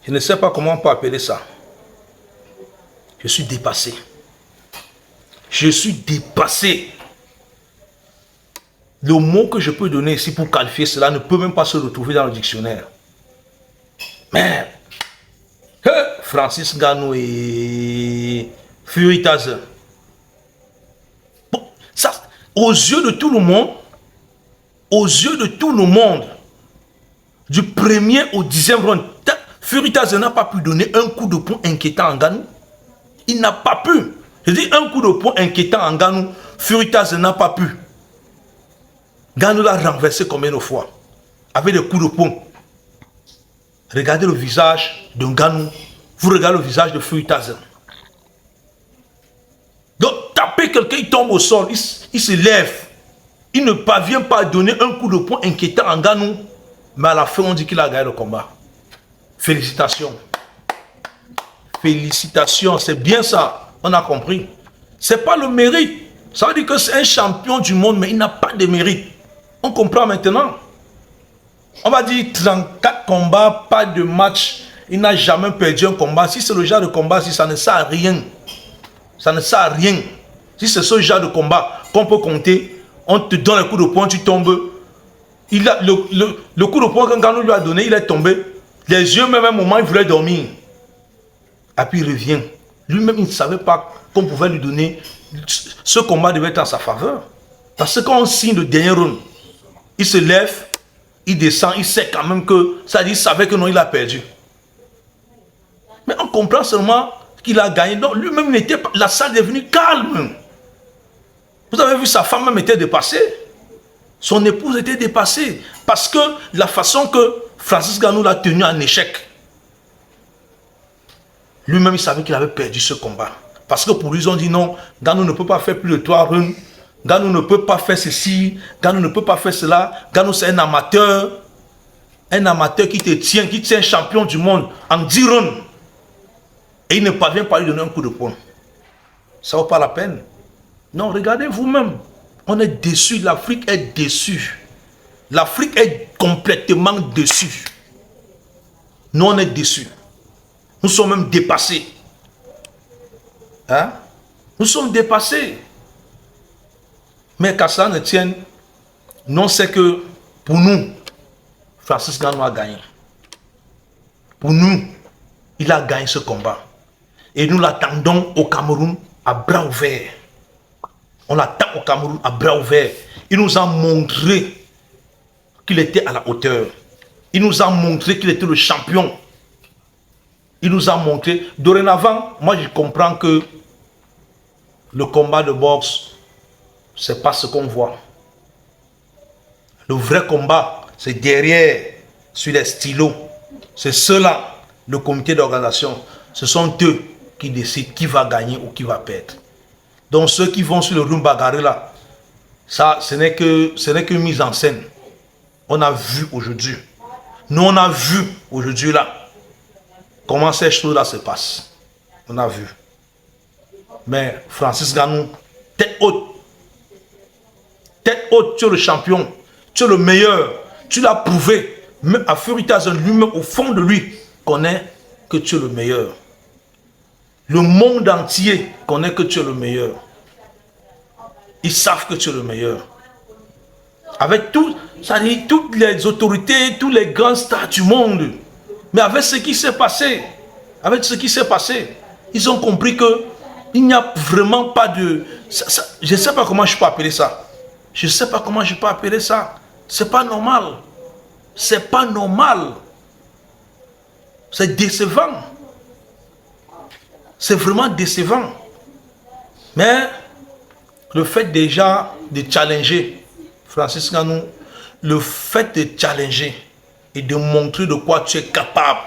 Je ne sais pas comment on peut appeler ça. Je suis dépassé. Je suis dépassé. Le mot que je peux donner ici pour qualifier cela ne peut même pas se retrouver dans le dictionnaire. Mais Francis Ngannou et Fury Taser. Bon, ça, aux yeux de tout le monde, du premier au 10e round, Fury Taser n'a pas pu donner un coup de poing inquiétant à Ngannou. Il n'a pas pu. Je dis un coup de poing inquiétant à Ngannou, Fury Taser n'a pas pu. Ngannou l'a renversé combien de fois? Avec des coups de poing. Regardez le visage de Ngannou. Vous regardez le visage de Fury Taser. Donc, taper quelqu'un, il tombe au sol, il se lève. Il ne parvient pas à donner un coup de poing inquiétant à Ngannou. Mais à la fin, on dit qu'il a gagné le combat. Félicitations. Félicitations, c'est bien ça. On a compris. C'est pas le mérite. Ça veut dire que c'est un champion du monde, mais il n'a pas de mérite. On comprend maintenant. On va dire 34 combats, pas de match. Il n'a jamais perdu un combat. Si c'est le genre de combat, si ça ne sert à rien. Ça ne sert à rien. Si c'est ce genre de combat qu'on peut compter, on te donne un coup de poing, tu tombes. Il a, le coup de poing que Ngannou lui a donné, il est tombé. Les yeux, même à un moment, il voulait dormir. Et puis il revient. Lui-même, il ne savait pas qu'on pouvait lui donner. Ce combat devait être en sa faveur. Parce que quand on signe le dernier round, il se lève, il descend, il sait quand même que, ça dit, il savait que non, il a perdu. Mais on comprend seulement qu'il a gagné. Donc lui-même n'était pas, la salle est devenue calme. Vous avez vu, sa femme même était dépassée. Son épouse était dépassée. Parce que la façon que Francis Ngannou l'a tenu en échec. Lui-même, il savait qu'il avait perdu ce combat. Parce que pour lui, ils ont dit non, Ngannou ne peut pas faire plus de 3 rounds. Ngannou ne peut pas faire ceci. Ngannou ne peut pas faire cela. Ngannou, c'est un amateur. Un amateur qui te tient, qui tient champion du monde en 10 rounds. Et il ne parvient pas à lui donner un coup de poing. Ça ne vaut pas la peine. Non, regardez vous-même. On est déçu. L'Afrique est déçue. L'Afrique est complètement déçue. Nous, on est déçus. Nous sommes même dépassés. Hein? Nous sommes dépassés. Mais qu'à ça ne tienne, non, c'est que pour nous, Francis Ngannou a gagné. Pour nous, il a gagné ce combat. Et nous l'attendons au Cameroun à bras ouverts. On l'attend au Cameroun à bras ouverts. Il nous a montré qu'il était à la hauteur. Il nous a montré qu'il était le champion. Il nous a montré. Dorénavant, moi je comprends que le combat de boxe, c'est pas ce qu'on voit. Le vrai combat, c'est derrière, sur les stylos. C'est cela, le comité d'organisation. Ce sont eux qui décident qui va gagner ou qui va perdre. Donc ceux qui vont sur le ring bagarre là, ça, ce n'est qu'une mise en scène. On a vu aujourd'hui. Nous, on a vu aujourd'hui là. Comment ces choses-là se passent. On a vu. Mais Francis Ngannou, tête haute. Tête haute, tu es le champion. Tu es le meilleur. Tu l'as prouvé. Même à Fury Taser lui-même, au fond de lui, connaît que tu es le meilleur. Le monde entier connaît que tu es le meilleur. Ils savent que tu es le meilleur. Avec tout, ça dit, toutes les autorités, tous les grands stars du monde. Mais avec ce qui s'est passé, ils ont compris que il n'y a vraiment pas de... je ne sais pas comment je peux appeler ça. Je ne sais pas comment je peux appeler ça. C'est pas normal. C'est pas normal. C'est décevant. C'est vraiment décevant. Mais le fait déjà de challenger Francis Ngannou, le fait de challenger et de montrer de quoi tu es capable,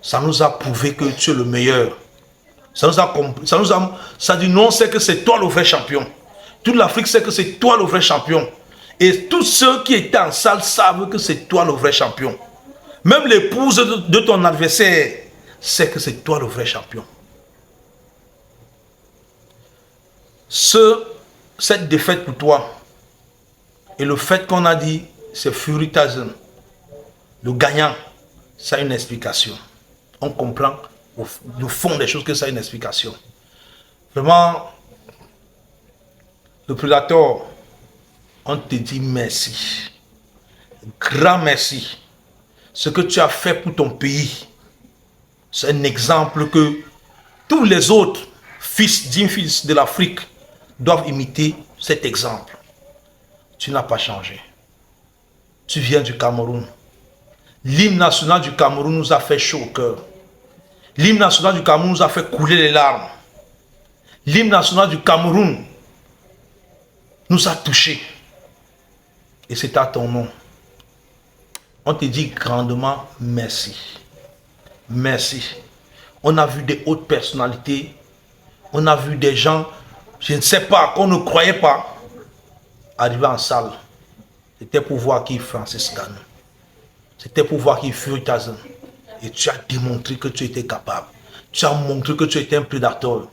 ça nous a prouvé que tu es le meilleur. Ça dit non, c'est que c'est toi le vrai champion. Toute l'Afrique sait que c'est toi le vrai champion. Et tous ceux qui étaient en salle savent que c'est toi le vrai champion. Même l'épouse de ton adversaire sait que c'est toi le vrai champion. Cette défaite pour toi, Et le fait qu'on a dit, c'est Fury Tyson, le gagnant, ça a une explication. On comprend au fond des choses que ça a une explication. Vraiment, le Predator, on te dit merci. Grand merci. Ce que tu as fait pour ton pays, c'est un exemple que tous les autres fils de l'Afrique doivent imiter cet exemple. Tu n'as pas changé. Tu viens du Cameroun. L'hymne national du Cameroun nous a fait chaud au cœur. L'hymne national du Cameroun nous a fait couler les larmes. L'hymne national du Cameroun nous a touchés. Et c'est à ton nom. On te dit grandement merci. Merci. On a vu des hautes personnalités. On a vu des gens, je ne sais pas, qu'on ne croyait pas, arriver en salle. C'était pour voir qui est Francis Ngannou. C'était pour voir qui est Fury Tyson. Et tu as démontré que tu étais capable. Tu as montré que tu étais un prédateur.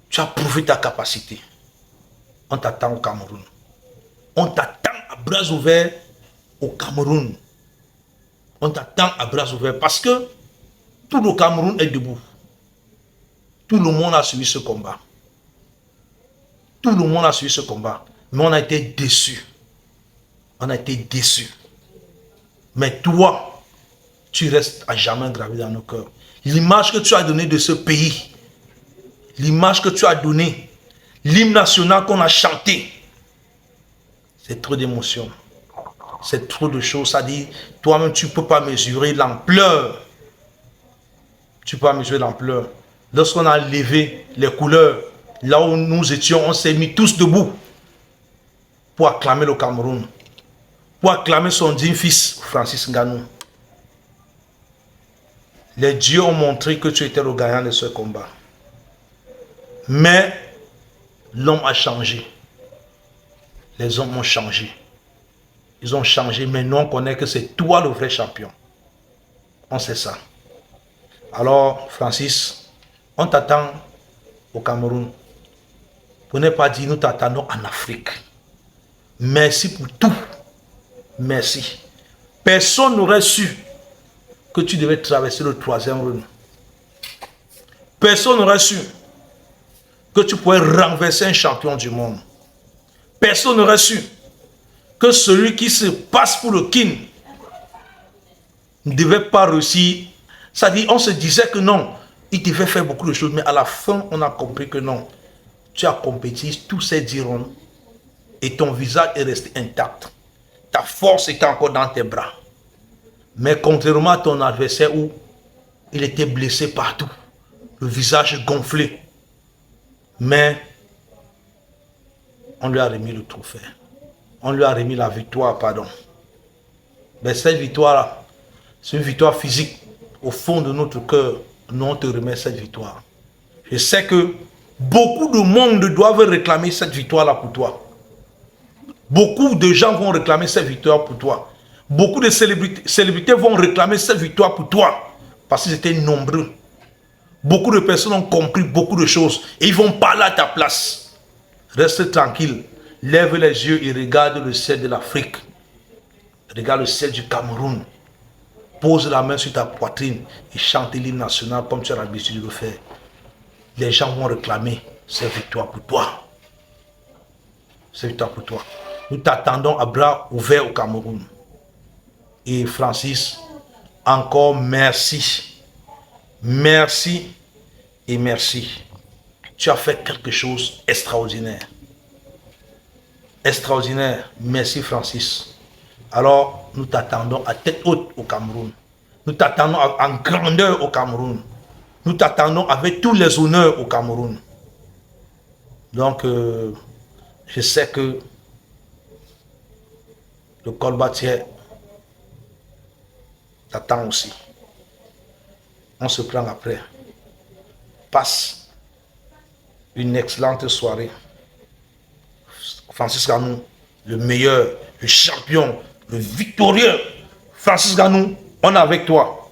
Tu as prouvé ta capacité. On t'attend au Cameroun. On t'attend à bras ouverts au Cameroun. On t'attend à bras ouverts parce que tout le Cameroun est debout. Tout le monde a suivi ce combat. Tout le monde a suivi ce combat. Mais on a été déçus. On a été déçus. Mais toi, tu restes à jamais gravé dans nos cœurs. L'image que tu as donnée de ce pays, l'image que tu as donnée, l'hymne national qu'on a chanté, c'est trop d'émotions. C'est trop de choses. Ça dit, toi-même, tu ne peux pas mesurer l'ampleur. Tu ne peux pas mesurer l'ampleur. Lorsqu'on a levé les couleurs, là où nous étions, on s'est mis tous debout pour acclamer le Cameroun, pour acclamer son digne fils, Francis Ngannou. Les dieux ont montré que tu étais le gagnant de ce combat. Mais l'homme a changé. Les hommes ont changé. Ils ont changé, mais nous on connaît que c'est toi le vrai champion. On sait ça. Alors, Francis, on t'attend au Cameroun. Pour ne pas dire, nous t'attendons en Afrique. Merci pour tout. Merci. Personne n'aurait su que tu devais traverser le 3e round. Personne n'aurait su que tu pourrais renverser un champion du monde. Personne n'aurait su que celui qui se passe pour le king ne devait pas réussir. C'est-à-dire, on se disait que non, il devait faire beaucoup de choses, mais à la fin, on a compris que non. Tu as compétit tous ces 10 rounds et ton visage est resté intact. Ta force était encore dans tes bras. Mais contrairement à ton adversaire où il était blessé partout, le visage gonflé, mais on lui a remis le trophée. On lui a remis la victoire, pardon. Mais cette victoire-là, c'est une victoire physique. Au fond de notre cœur, nous on te remet cette victoire. Je sais que beaucoup de monde doivent réclamer cette victoire-là pour toi. Beaucoup de gens vont réclamer cette victoire pour toi. Beaucoup de célébrités vont réclamer cette victoire pour toi. Parce qu'ils étaient nombreux. Beaucoup de personnes ont compris beaucoup de choses. Et ils vont parler à ta place. Reste tranquille. Lève les yeux et regarde le ciel de l'Afrique. Regarde le ciel du Cameroun. Pose la main sur ta poitrine et chante l'hymne national comme tu as l'habitude de le faire. Les gens vont réclamer cette victoire pour toi. Cette victoire pour toi. Nous t'attendons à bras ouverts au Cameroun. Et Francis, encore merci. Merci et merci. Tu as fait quelque chose d'extraordinaire. Extraordinaire. Merci Francis. Alors, nous t'attendons à tête haute au Cameroun. Nous t'attendons en grandeur au Cameroun. Nous t'attendons avec tous les honneurs au Cameroun. Donc, je sais que le colbatier t'attend aussi. On se prend après. Passe une excellente soirée. Francis Ngannou, le meilleur, le champion, le victorieux. Francis Ngannou, on est avec toi.